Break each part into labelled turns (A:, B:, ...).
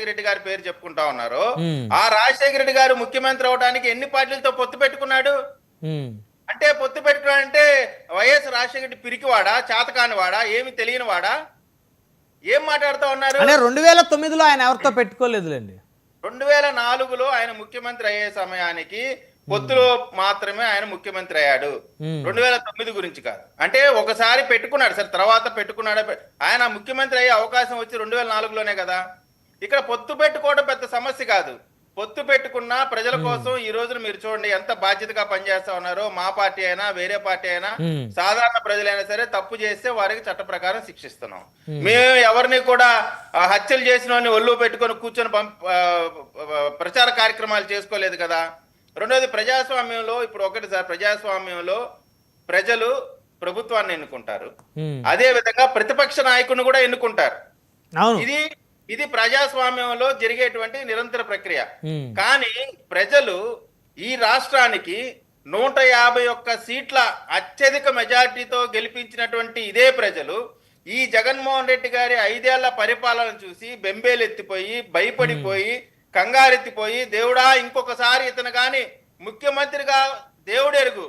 A: రెడ్డి గారి పేరు చెప్పుకుంటా ఉన్నారు.
B: ఉమ్,
A: ఆ రాజశేఖర రెడ్డి గారు ముఖ్యమంత్రి అవడానికి ఎన్ని పార్టీలతో పొత్తు పెట్టుకున్నాడు?
B: ఉమ్.
A: అంటే పొత్తు పెట్టుకున్నాడంటే వైఎస్ రాజశేఖర రెడ్డి పిరికివాడా, చాతకానివాడా, ఏమి తెలియనివాడా? ఏం మాట్లాడుతూ ఉన్నారు?
B: అంటే 2009లో ఆయన ఎవరితో పెట్టుకోలేదులేండి.
A: 2004లో ఆయన ముఖ్యమంత్రి అయ్యే సమయానికి పొత్తులో మాత్రమే ఆయన ముఖ్యమంత్రి అయ్యాడు.
B: ఉమ్,
A: 2009 గురించి కాదు. అంటే ఒకసారి పెట్టుకున్నాడు సార్, తర్వాత పెట్టుకున్నాడు. ఆయన ముఖ్యమంత్రి అయ్యే అవకాశం వచ్చి 2004లోనే కదా. ఇక్కడ పొత్తు పెట్టుకోవడం పెద్ద సమస్య కాదు. పొత్తు పెట్టుకున్న ప్రజల కోసం ఈ రోజున మీరు చూడండి ఎంత బాధ్యతగా పనిచేస్తా ఉన్నారో. మా పార్టీ అయినా వేరే పార్టీ అయినా
B: ఉమ్,
A: సాధారణ ప్రజలైనా సరే తప్పు చేస్తే వారికి చట్ట ప్రకారం శిక్షిస్తున్నాం. మేము ఎవరిని కూడా హత్యలు చేసిన వాడిని ఒళ్ళు పెట్టుకొని కూర్చొని ప్రచార కార్యక్రమాలు చేసుకోలేదు కదా. రెండోది, ప్రజాస్వామ్యంలో ఇప్పుడు ఒకటి సార్, ప్రజాస్వామ్యంలో ప్రజలు ప్రభుత్వాన్ని ఎన్నుకుంటారు,
B: ఉమ్.
A: అదే విధంగా ప్రతిపక్ష నాయకుడిని కూడా ఎన్నుకుంటారు.
B: అవును.
A: ఇది ఇది ప్రజాస్వామ్యంలో జరిగేటువంటి నిరంతర ప్రక్రియ.
B: ఉమ్,
A: కానీ ప్రజలు ఈ రాష్ట్రానికి 151 సీట్ల అత్యధిక మెజార్టీతో గెలిపించినటువంటి ఇదే ప్రజలు ఈ జగన్మోహన్ రెడ్డి గారి 5 ఏళ్ల పరిపాలన చూసి బెంబేలెత్తిపోయి, భయపడిపోయి, కంగారెత్తిపోయి, దేవుడా ఇంకొకసారి ఇతను గాని ముఖ్యమంత్రిగా దేవుడెరుగు,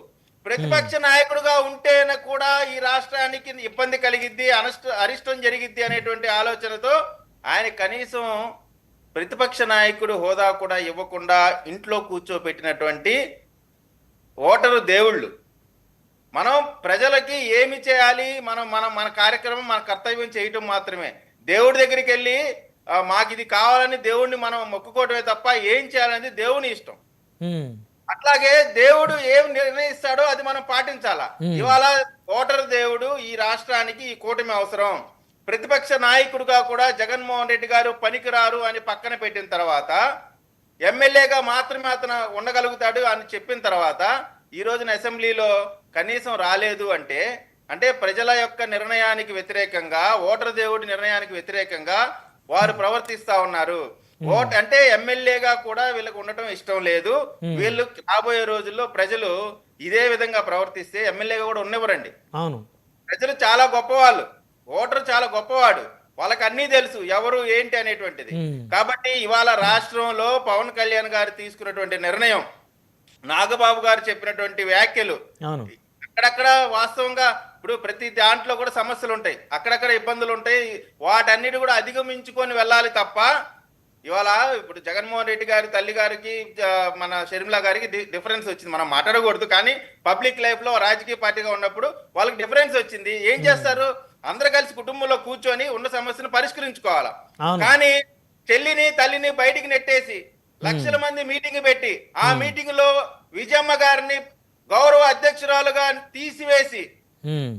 A: ప్రతిపక్ష నాయకుడుగా ఉంటేనే కూడా ఈ రాష్ట్రానికి ఇబ్బంది కలిగిద్ది, అరిష్టం జరిగిద్ది అనేటువంటి ఆలోచనతో ఆయన కనీసం ప్రతిపక్ష నాయకుడు హోదా కూడా ఇవ్వకుండా ఇంట్లో కూర్చోబెట్టినటువంటి ఓటరు దేవుళ్ళు. మనం ప్రజలకి ఏమి చేయాలి, మనం మనం మన కార్యక్రమం, మన కర్తవ్యం చేయటం మాత్రమే. దేవుడి దగ్గరికి వెళ్ళి మాకు ఇది కావాలని దేవుడిని మనం మొక్కుకోవటమే తప్ప ఏం చేయాలనేది దేవుని ఇష్టం.
B: ఉమ్,
A: అట్లాగే దేవుడు ఏం నిర్ణయిస్తాడో అది మనం పాటించాలా. ఇవాళ ఓటరు దేవుడు ఈ రాష్ట్రానికి ఈ కూటమి అవసరం. ప్రతిపక్ష నాయకుడిగా కూడా జగన్మోహన్ రెడ్డి గారు పనికిరారు అని పక్కన పెట్టిన తర్వాత, ఎమ్మెల్యేగా మాత్రమే అతను ఉండగలుగుతాడు అని చెప్పిన తర్వాత ఈ రోజున అసెంబ్లీలో కనీసం రాలేదు అంటే అంటే ప్రజల యొక్క నిర్ణయానికి వ్యతిరేకంగా, ఓటర్ దేవుడి నిర్ణయానికి వ్యతిరేకంగా వారు ప్రవర్తిస్తా ఉన్నారు. అంటే ఎమ్మెల్యేగా కూడా వీళ్ళకి ఉండటం ఇష్టం లేదు. వీళ్ళు రాబోయే రోజుల్లో ప్రజలు ఇదే విధంగా ప్రవర్తిస్తే ఎమ్మెల్యేగా కూడా ఉన్నవరండి.
B: అవును.
A: ప్రజలు చాలా గొప్పవాళ్ళు, ఓటర్ చాలా గొప్పవాడు, వాళ్ళకి అన్నీ తెలుసు ఎవరు ఏంటి అనేటువంటిది. కాబట్టి ఇవాళ రాష్ట్రంలో పవన్ కళ్యాణ్ గారు తీసుకున్నటువంటి నిర్ణయం, నాగబాబు గారు చెప్పినటువంటి వ్యాఖ్యలు, అక్కడక్కడ వాస్తవంగా ఇప్పుడు ప్రతి దాంట్లో కూడా సమస్యలు ఉంటాయి, అక్కడక్కడ ఇబ్బందులు ఉంటాయి, వాటన్నిటి కూడా అధిగమించుకొని వెళ్ళాలి తప్ప ఇవాళ ఇప్పుడు జగన్మోహన్ రెడ్డి గారి తల్లి గారికి మన షర్మిల గారికి డిఫరెన్స్ వచ్చింది. మనం మాట్లాడకూడదు, కానీ పబ్లిక్ లైఫ్ లో రాజకీయ పార్టీగా ఉన్నప్పుడు వాళ్ళకి డిఫరెన్స్ వచ్చింది. ఏం చేస్తారు? అందరు కలిసి కుటుంబంలో కూర్చొని ఉన్న సమస్యను పరిష్కరించుకోవాలా. కానీ చెల్లిని తల్లిని బయటికి నెట్టేసి లక్షల మంది మీటింగ్ పెట్టి ఆ మీటింగ్ లో విజయమ్మ గారిని గౌరవ అధ్యక్షురాలుగా తీసివేసి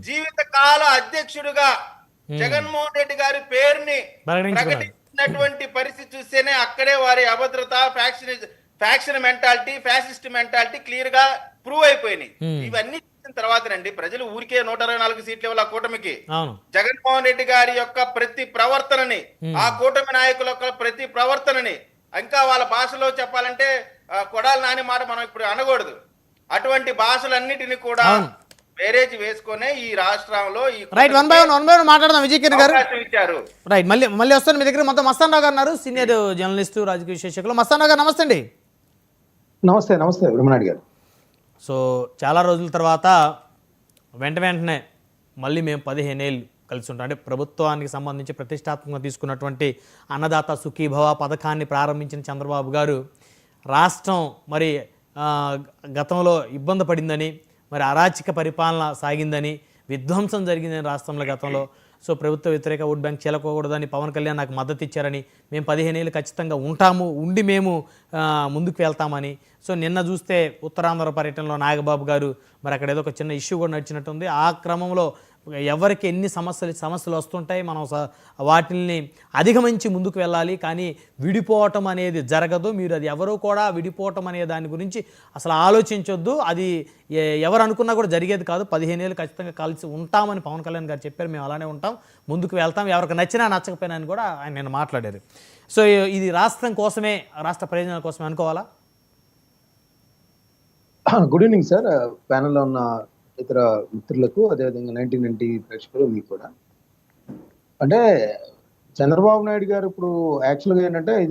A: జీవితకాల అధ్యక్షుడిగా జగన్మోహన్ రెడ్డి గారి పేరుని ప్రకటించినటువంటి పరిస్థితి చూస్తేనే అక్కడే వారి అభద్రత, faction mentality, fascist mentality clear గా ప్రూవ్ అయిపోయినాయి. ఇవన్నీ చూసిన తర్వాతనండి ప్రజలు ఊరికే 124 సీట్లు ఇవ్వాలి ఆ కూటమికి. జగన్మోహన్ రెడ్డి గారి యొక్క ప్రతి ప్రవర్తనని, ఆ కూటమి నాయకుల యొక్క ప్రతి ప్రవర్తనని, ఇంకా వాళ్ళ భాషలో చెప్పాలంటే కొడాలి నాని మాట మనం ఇప్పుడు అనకూడదు, అటువంటి భాషలన్నిటిని కూడా బేరేజ్ వేసుకునే ఈ రాష్ట్రంలో
B: మాట్లాడదాం. విజయ్ కిరణ్ గారు రైట్, మళ్ళీ వస్తాను మీ దగ్గర. మొత్తం మస్తాన్ రావు గారు ఉన్నారు, సీనియర్ జర్నలిస్ట్, రాజకీయ విశ్లేషకులు. మస్తాన్ రావు గారు నమస్తే అండి.
C: నమస్తే బ్రహ్మనాయుడు గారు.
B: సో చాలా రోజుల తర్వాత వెంటనే మళ్ళీ మేము 15 ఏళ్ళు కలిసి ఉంటాం. అంటే ప్రభుత్వానికి సంబంధించి ప్రతిష్టాత్మకంగా తీసుకున్నటువంటి అన్నదాత సుఖీభవ పథకాన్ని ప్రారంభించిన చంద్రబాబు గారు రాష్ట్రం మరి గతంలో ఇబ్బంది పడిందని, మరి అరాచక పరిపాలన సాగిందని, విధ్వంసం జరిగిందని రాష్ట్రంలో గతంలో. సో ప్రభుత్వ వ్యతిరేక ఓట్ బ్యాంక్ చేలకోకూడదని పవన్ కళ్యాణ్ నాకు మద్దతు ఇచ్చారని, మేము 15 ఏళ్ళు ఖచ్చితంగా ఉండి మేము ముందుకు వెళ్తామని. సో నిన్న చూస్తే ఉత్తరాంధ్ర పర్యటనలో నాగబాబు గారు మరి అక్కడ ఏదో ఒక చిన్న ఇష్యూ కూడా నడిచినట్టుంది. ఆ క్రమంలో ఎవరికి ఎన్ని సమస్యలు వస్తుంటాయి, మనం వాటిని అధిగమించి ముందుకు వెళ్ళాలి, కానీ విడిపోవటం అనేది జరగదు. మీరు అది ఎవరూ కూడా విడిపోవటం అనే దాని గురించి అసలు ఆలోచించొద్దు, అది ఎవరు అనుకున్నా కూడా జరిగేది కాదు. 15 ఏళ్ళు ఖచ్చితంగా కలిసి ఉంటామని పవన్ కళ్యాణ్ గారు చెప్పారు. మేము అలానే ఉంటాం, ముందుకు వెళ్తాం, ఎవరికి నచ్చినా నచ్చకపోయినా అని కూడా ఆయన నిన్న మాట్లాడారు. సో ఇది రాష్ట్రం కోసమే, రాష్ట్ర ప్రయోజనాల కోసమే అనుకోవాలా?
C: గుడ్ ఈవినింగ్ సార్, ప్యానెల్లో ఉన్న ఇతర మిత్రులకు, అదేవిధంగా 1990 ప్రేక్షకులు మీకు కూడా. అంటే చంద్రబాబు నాయుడు గారు ఇప్పుడు యాక్చువల్గా ఏంటంటే